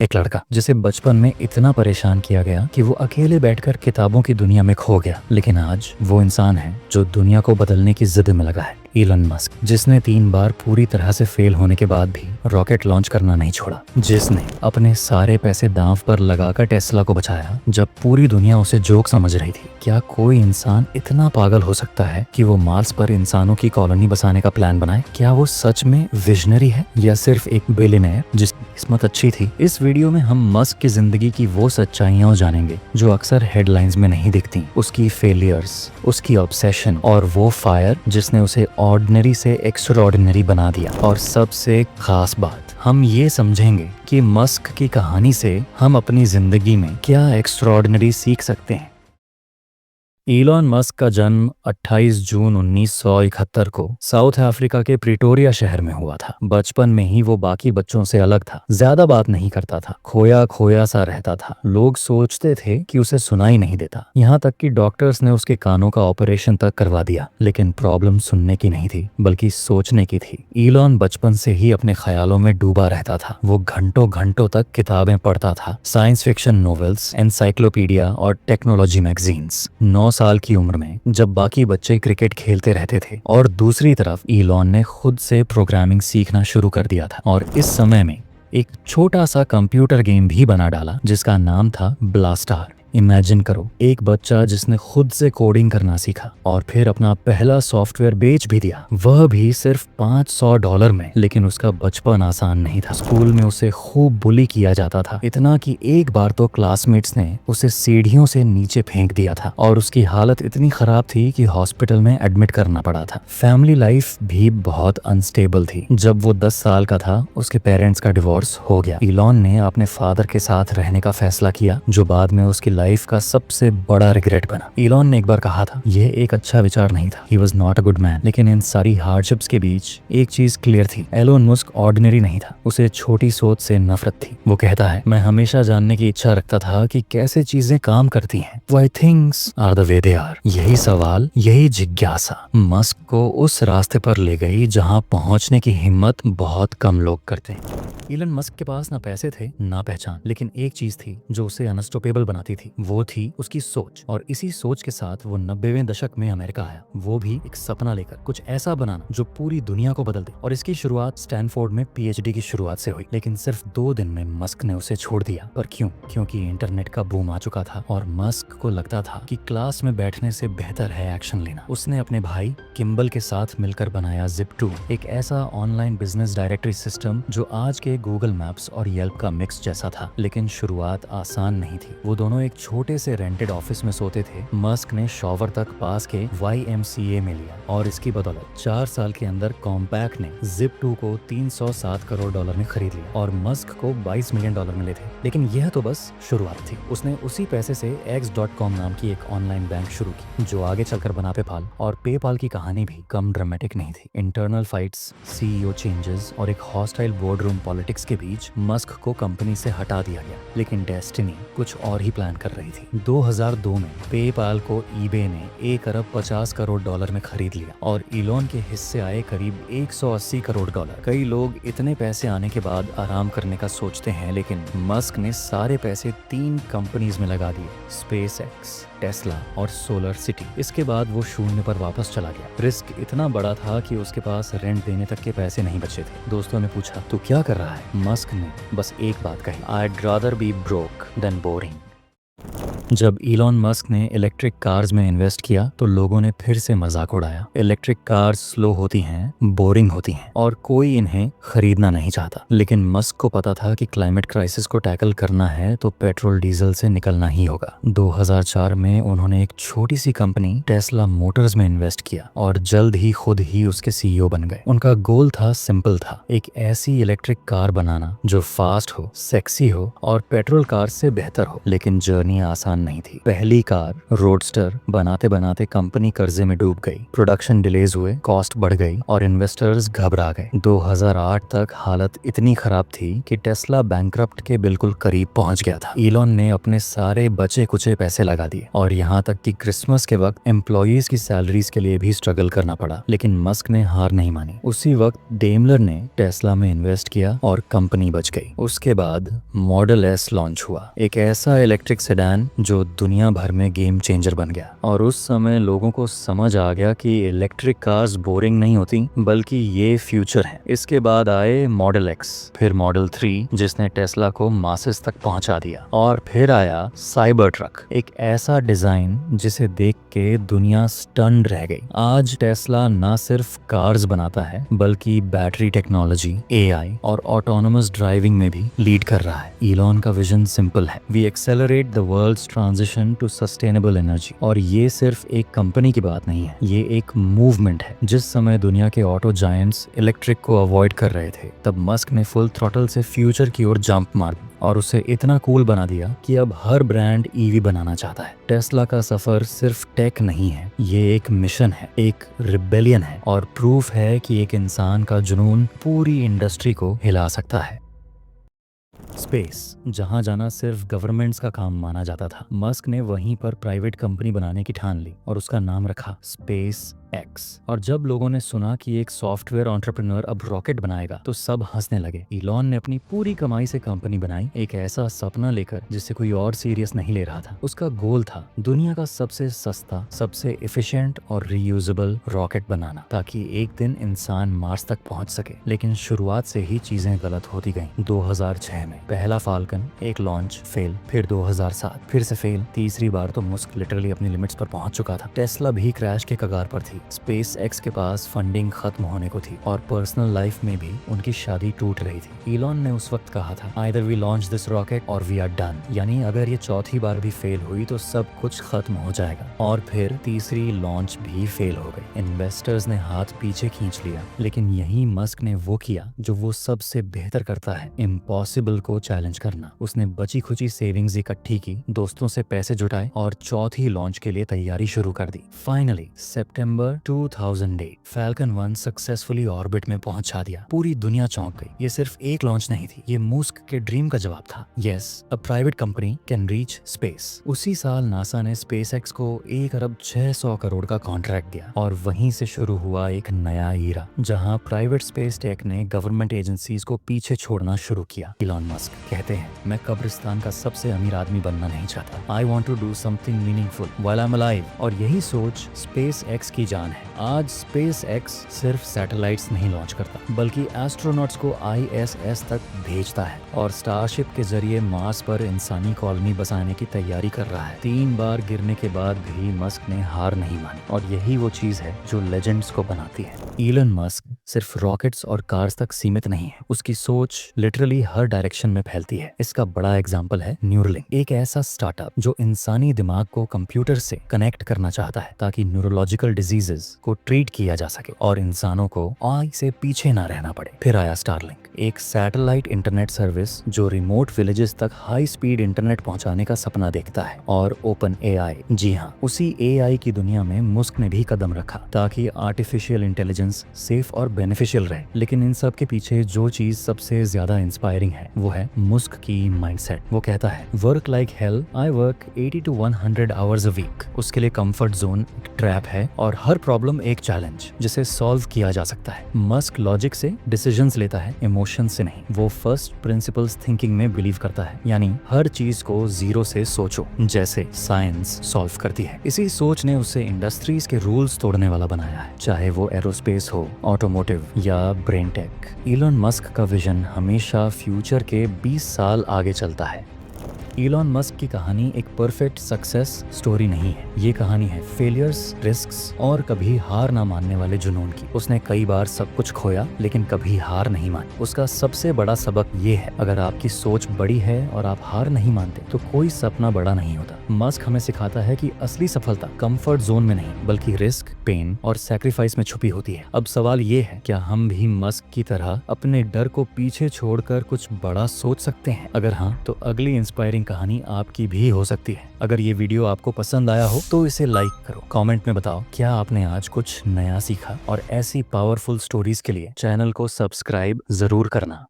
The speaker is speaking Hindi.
एक लड़का जिसे बचपन में इतना परेशान किया गया कि वो अकेले बैठकर किताबों की दुनिया में खो गया, लेकिन आज वो इंसान है जो दुनिया को बदलने की जिद में लगा है। इलन मस्क, जिसने 3 बार पूरी तरह से फेल होने के बाद भी रॉकेट लॉन्च करना नहीं छोड़ा, जिसने अपने सारे पैसे दांव पर लगाकर टेस्ला को बचाया जब पूरी दुनिया उसे जोक समझ रही थी। क्या कोई इंसान इतना पागल हो सकता है कि वो मार्स पर इंसानों की कॉलोनी बसाने का प्लान बनाए? क्या वो सच में विजनरी है या सिर्फ एक बिलियनेयर जिसकी किस्मत अच्छी थी? इस वीडियो में हम मस्क की जिंदगी की वो सच्चाइयां जानेंगे जो अक्सर हेडलाइंस में नहीं दिखती। उसकी फेलियर्स, उसकी ऑब्सेशन और वो फायर जिसने उसे ऑर्डिनरी से एक्स्ट्राऑर्डिनरी बना दिया। और सबसे खास बात, हम ये समझेंगे कि मस्क की कहानी से हम अपनी जिंदगी में क्या एक्स्ट्राऑर्डिनरी सीख सकते हैं। इलॉन मस्क का जन्म 28 जून 1971 को साउथ अफ्रीका के प्रिटोरिया शहर में हुआ था। बचपन में ही वो बाकी बच्चों से अलग था, ज्यादा बात नहीं करता था, खोया खोया सा रहता था। लोग सोचते थे कि उसे सुनाई नहीं देता, यहाँ तक कि डॉक्टर्स ने उसके कानों का ऑपरेशन तक करवा दिया। लेकिन प्रॉब्लम सुनने की नहीं थी, बल्कि सोचने की थी। इलॉन बचपन से ही अपने ख्यालों में डूबा रहता था। वो घंटों घंटों तक किताबें पढ़ता था, साइंस फिक्शन नॉवेल्स, एनसाइक्लोपीडिया और टेक्नोलॉजी मैगजीन्स। 9 साल की उम्र में जब बाकी बच्चे क्रिकेट खेलते रहते थे और दूसरी तरफ इलॉन ने खुद से प्रोग्रामिंग सीखना शुरू कर दिया था, और इस समय में एक छोटा सा कंप्यूटर गेम भी बना डाला जिसका नाम था ब्लास्टार। इमेजिन करो, एक बच्चा जिसने खुद से कोडिंग करना सीखा और फिर अपना पहला सॉफ्टवेयर बेच भी दिया, वह भी सिर्फ $500 में। लेकिन उसका बचपन आसान नहीं था। स्कूल में उसे खूब बुली किया जाता था, इतना कि एक बार तो क्लासमेट्स ने उसे सीढ़ियों से नीचे फेंक दिया था और उसकी हालत इतनी खराब थी कि हॉस्पिटल में एडमिट करना पड़ा था। फैमिली लाइफ भी बहुत अनस्टेबल थी। जब वो 10 साल का था, उसके पेरेंट्स का डिवोर्स हो गया। इलॉन ने अपने फादर के साथ रहने का फैसला किया, जो बाद में उसकी लाइफ का सबसे बड़ा रिग्रेट बना। इलॉन ने एक बार कहा था, यह एक अच्छा विचार नहीं था। He was not a good man. लेकिन इन सारी हार्डशिप्स के बीच एक चीज क्लियर थी, एलोन मस्क ऑर्डिनरी नहीं था। उसे छोटी सोच से नफरत थी। वो कहता है, मैं हमेशा जानने की इच्छा रखता था कि कैसे चीजें काम करती हैं। Why things are the way they are. यही सवाल, यही जिज्ञासा मस्क को उस रास्ते पर ले गई जहां पहुंचने की हिम्मत बहुत कम लोग करते हैं। इलन मस्क के पास ना पैसे थे ना पहचान, लेकिन एक चीज थी जो उसे अनस्टॉपेबल बनाती थी। वो थी उसकी सोच। और इसी सोच के साथ वो 90वें दशक में अमेरिका आया, वो भी एक सपना लेकर, कुछ ऐसा बनाना जो पूरी दुनिया को बदल दे। और इसकी शुरुआत स्टैनफोर्ड में पीएचडी की शुरुआत से हुई। लेकिन सिर्फ 2 दिन में मस्क ने उसे छोड़ दिया। पर क्यों? क्योंकि इंटरनेट का बूम आ चुका था और मस्क को लगता था कि क्लास में बैठने से बेहतर है एक्शन लेना। उसने अपने भाई किम्बल के साथ मिलकर बनाया Zip2, एक ऐसा ऑनलाइन बिजनेस डायरेक्टरी सिस्टम जो आज के गूगल मैप्स और येल्प का मिक्स जैसा था। लेकिन शुरुआत आसान नहीं थी। वो दोनों एक छोटे से रेंटेड ऑफिस में सोते थे। मस्क ने शॉवर तक पास के YMCA में लिया और इसकी बदौलत 4 साल के अंदर कॉम्पैक्ट ने Zip2 को $307 करोड़ में खरीद लिया और मस्क को $22 मिलियन मिले थे। लेकिन यह तो बस शुरुआत थी। उसने उसी पैसे से X.com नाम की एक ऑनलाइन बैंक शुरू की, जो आगे चलकर बना पेपाल। और पेपाल की कहानी भी कम ड्रामेटिक नहीं थी। इंटरनल फाइट्स, CEO चेंजेस और एक हॉस्टाइल बोर्ड रूम पॉलिटिक्स के बीच मस्क को कंपनी से हटा दिया गया। लेकिन डेस्टिनी कुछ और ही प्लान कर रही थी। 2002 में पेपाल को ईबे ने $1 अरब 50 करोड़ में खरीद लिया और इलॉन के हिस्से आए करीब $180 करोड़। कई लोग इतने पैसे आने के बाद आराम करने का सोचते हैं, लेकिन मस्क ने सारे पैसे 3 कंपनीज में लगा दिए, SpaceX, टेस्ला और सोलर सिटी। इसके बाद वो शून्य पर वापस चला गया। रिस्क इतना बड़ा था कि उसके पास रेंट देने तक के पैसे नहीं बचे थे। दोस्तों ने पूछा, तू क्या कर रहा है? मस्क ने बस एक बात कही, I'd rather be broke than boring। जब इलॉन मस्क ने इलेक्ट्रिक कार्स में इन्वेस्ट किया तो लोगों ने फिर से मजाक उड़ाया। इलेक्ट्रिक कार्स स्लो होती हैं, बोरिंग होती हैं और कोई इन्हें खरीदना नहीं चाहता। लेकिन मस्क को पता था कि क्लाइमेट क्राइसिस को टैकल करना है तो पेट्रोल डीजल से निकलना ही होगा। 2004 में उन्होंने एक छोटी सी कंपनी टेस्ला मोटर्स में इन्वेस्ट किया और जल्द ही खुद ही उसके CEO बन गए। उनका गोल था, सिंपल था, एक ऐसी इलेक्ट्रिक कार बनाना जो फास्ट हो, सेक्सी हो और पेट्रोल कार से बेहतर हो। लेकिन जर्नी आसान आसान नहीं थी। पहली कार रोडस्टर बनाते बनाते कंपनी कर्जे में डूब गई, प्रोडक्शन डिलेज हुए, कॉस्ट बढ़ गई और इन्वेस्टर्स घबरा गए। 2008 तक हालत इतनी खराब थी कि टेस्ला बैंकरप्ट के बिल्कुल करीब पहुंच गया था। इलॉन ने अपने सारे बचे कुचे पैसे लगा दिए और यहाँ तक कि क्रिसमस के वक्त एम्प्लॉयज की सैलरीज के लिए भी स्ट्रगल करना पड़ा, लेकिन मस्क ने हार नहीं मानी। उसी वक्त डेमलर ने टेस्ला में इन्वेस्ट किया और कंपनी बच गई। उसके बाद मॉडल एस लॉन्च हुआ, एक ऐसा इलेक्ट्रिक सेडान जो दुनिया भर में गेम चेंजर बन गया। और उस समय लोगों को समझ आ गया कि इलेक्ट्रिक कार्स बोरिंग नहीं होती, बल्कि ये फ्यूचर है। इसके बाद आए मॉडल एक्स, फिर मॉडल 3 जिसने टेस्ला को मासेस तक पहुंचा दिया, और फिर आया साइबर ट्रक, एक ऐसा डिजाइन जिसे देख के दुनिया स्टन्ड रह गई। आज टेस्ला ना सिर्फ कार्स बनाता है बल्कि बैटरी टेक्नोलॉजी, एआई और ऑटोनोमस ड्राइविंग में भी लीड कर रहा है। इलॉन का विजन सिंपल है, we accelerate the world's transition to sustainable energy. और ये सिर्फ एक कंपनी की बात नहीं है, ये एक मूवमेंट है। जिस समय दुनिया के ऑटो जायंट्स इलेक्ट्रिक को अवॉइड कर रहे थे, तब मस्क ने फुल थ्रॉटल से फ्यूचर की ओर जंप मार दी और उसे इतना कूल बना दिया कि अब हर ब्रांड ईवी बनाना चाहता है। टेस्ला का सफर सिर्फ टेक नहीं है, ये एक मिशन है, एक रिबेलियन है और प्रूफ है कि एक इंसान का जुनून पूरी इंडस्ट्री को हिला सकता है। स्पेस, जहां जाना सिर्फ गवर्नमेंट्स का काम माना जाता था, मस्क ने वहीं पर प्राइवेट कंपनी बनाने की ठान ली और उसका नाम रखा स्पेस एक्स। और जब लोगों ने सुना कि एक सॉफ्टवेयर एंटरप्रेन्योर अब रॉकेट बनाएगा, तो सब हंसने लगे। इलॉन ने अपनी पूरी कमाई से कंपनी बनाई, एक ऐसा सपना लेकर जिसे कोई और सीरियस नहीं ले रहा था। उसका गोल था दुनिया का सबसे सस्ता, सबसे एफिशिएंट और रीयूजेबल रॉकेट बनाना, ताकि एक दिन इंसान मार्स तक पहुंच सके। लेकिन शुरुआत से ही चीजें गलत होती गईं। 2006 में पहला फाल्कन एक लॉन्च फेल, फिर 2007 फिर से फेल, तीसरी बार तो मस्क लिटरली अपनी लिमिट्स पर पहुंच चुका था। टेस्ला भी क्रैश के कगार पर थी। स्पेस एक्स के पास फंडिंग खत्म होने को थी और पर्सनल लाइफ में भी उनकी शादी टूट रही थी। इलॉन ने उस वक्त कहा था, either we launch this rocket or we are done, यानी अगर ये चौथी बार भी फेल हुई तो सब कुछ खत्म हो जाएगा। और फिर तीसरी लॉन्च भी फेल हो गई। इन्वेस्टर्स ने हाथ पीछे खींच लिया, लेकिन यही मस्क ने वो किया जो वो सबसे बेहतर करता है, इम्पॉसिबल को चैलेंज करना। उसने बची खुची सेविंग्स इकट्ठी की, दोस्तों से पैसे जुटाए और चौथी लॉन्च के लिए तैयारी शुरू कर दी। फाइनली सितंबर 2008 फैल्कन 1 सक्सेसफुली ऑर्बिट में पहुंचा दिया। पूरी दुनिया चौंक गई। ये सिर्फ एक लॉन्च नहीं थी, ये मस्क के ड्रीम का जवाब था। Yes, a private company can reach space. उसी साल नासा ने स्पेसएक्स को 1 अरब 600 करोड़ का कॉन्ट्रैक्ट दिया और वहीं से शुरू हुआ एक नया ईरा, जहां प्राइवेट स्पेस टेक ने गवर्नमेंट एजेंसीज को पीछे छोड़ना शुरू किया। इलॉन मस्क कहते हैं, मैं कब्रिस्तान का सबसे अमीर आदमी बनना नहीं चाहता। I want to do something meaningful while I am alive. और यही सोच स्पेस एक्स की जान है। आज स्पेस एक्स सिर्फ सैटेलाइट्स नहीं लॉन्च करता, बल्कि एस्ट्रोनॉट्स को ISS तक भेजता है और स्टारशिप के जरिए मार्स पर इंसानी कॉलोनी बसाने की तैयारी कर रहा है। 3 बार गिरने के बाद भी मस्क ने हार नहीं मानी और यही वो चीज है जो लेजेंड्स को बनाती है। इलन मस्क सिर्फ रॉकेट्स और कार्स तक सीमित नहीं है, उसकी सोच लिटरली हर डायरेक्शन में फैलती है। इसका बड़ा एग्जाम्पल है न्यूरलिंक, एक ऐसा स्टार्टअप जो इंसानी दिमाग को कंप्यूटर से कनेक्ट करना चाहता है ताकि न्यूरोलॉजिकल डिजीजेस को ट्रीट किया जा सके और इंसानों को आई से पीछे ना रहना पड़े। फिर आया स्टारलिंक, एक सैटेलाइट इंटरनेट सर्विस जो रिमोट विलेजेस तक हाई स्पीड इंटरनेट पहुंचाने का सपना देखता है। और ओपन AI, जी हाँ, उसी AI की दुनिया में मस्क ने भी कदम रखा ताकि आर्टिफिशियल इंटेलिजेंस सेफ और बेनिफिशियल रहे। लेकिन इन सब के पीछे जो चीज सबसे ज्यादा इंस्पायरिंग है वो है मस्क की माइंडसेट। वो कहता है, work like hell, I work 80 to 100 hours a week. उसके लिए कंफर्ट जोन एक ट्रैप है और हर प्रॉब्लम एक चैलेंज जिसे सॉल्व किया जा सकता है। मस्क लॉजिक से डिसीजंस लेता है, इमोशन से नहीं। वो फर्स्ट प्रिंसिपल्स थिंकिंग में बिलीव करता है, यानी हर चीज को जीरो से सोचो, जैसे साइंस सॉल्व करती है। इसी सोच ने उसे इंडस्ट्रीज के रूल्स तोड़ने वाला बनाया है, चाहे वो एरोस्पेस हो, ऑटोमोटिव या ब्रेन टेक। इलॉन मस्क का विजन हमेशा फ्यूचर के 20 साल आगे चलता है। इलॉन मस्क की कहानी एक परफेक्ट सक्सेस स्टोरी नहीं है, ये कहानी है फेलियर्स, रिस्क्स और कभी हार ना मानने वाले जुनून की। उसने कई बार सब कुछ खोया लेकिन कभी हार नहीं मानी। उसका सबसे बड़ा सबक ये है, अगर आपकी सोच बड़ी है और आप हार नहीं मानते तो कोई सपना बड़ा नहीं होता। मस्क हमें सिखाता है कि असली सफलता कंफर्ट जोन में नहीं बल्कि रिस्क, पेन और सैक्रिफाइस में छुपी होती है। अब सवाल ये है, क्या हम भी मस्क की तरह अपने डर को पीछे छोड़कर कुछ बड़ा सोच सकते हैं? अगर हाँ, तो अगली इंस्पायरिंग कहानी आपकी भी हो सकती है। अगर ये वीडियो आपको पसंद आया हो तो इसे लाइक करो, कमेंट में बताओ क्या आपने आज कुछ नया सीखा, और ऐसी पावरफुल स्टोरीज के लिए चैनल को सब्सक्राइब जरूर करना।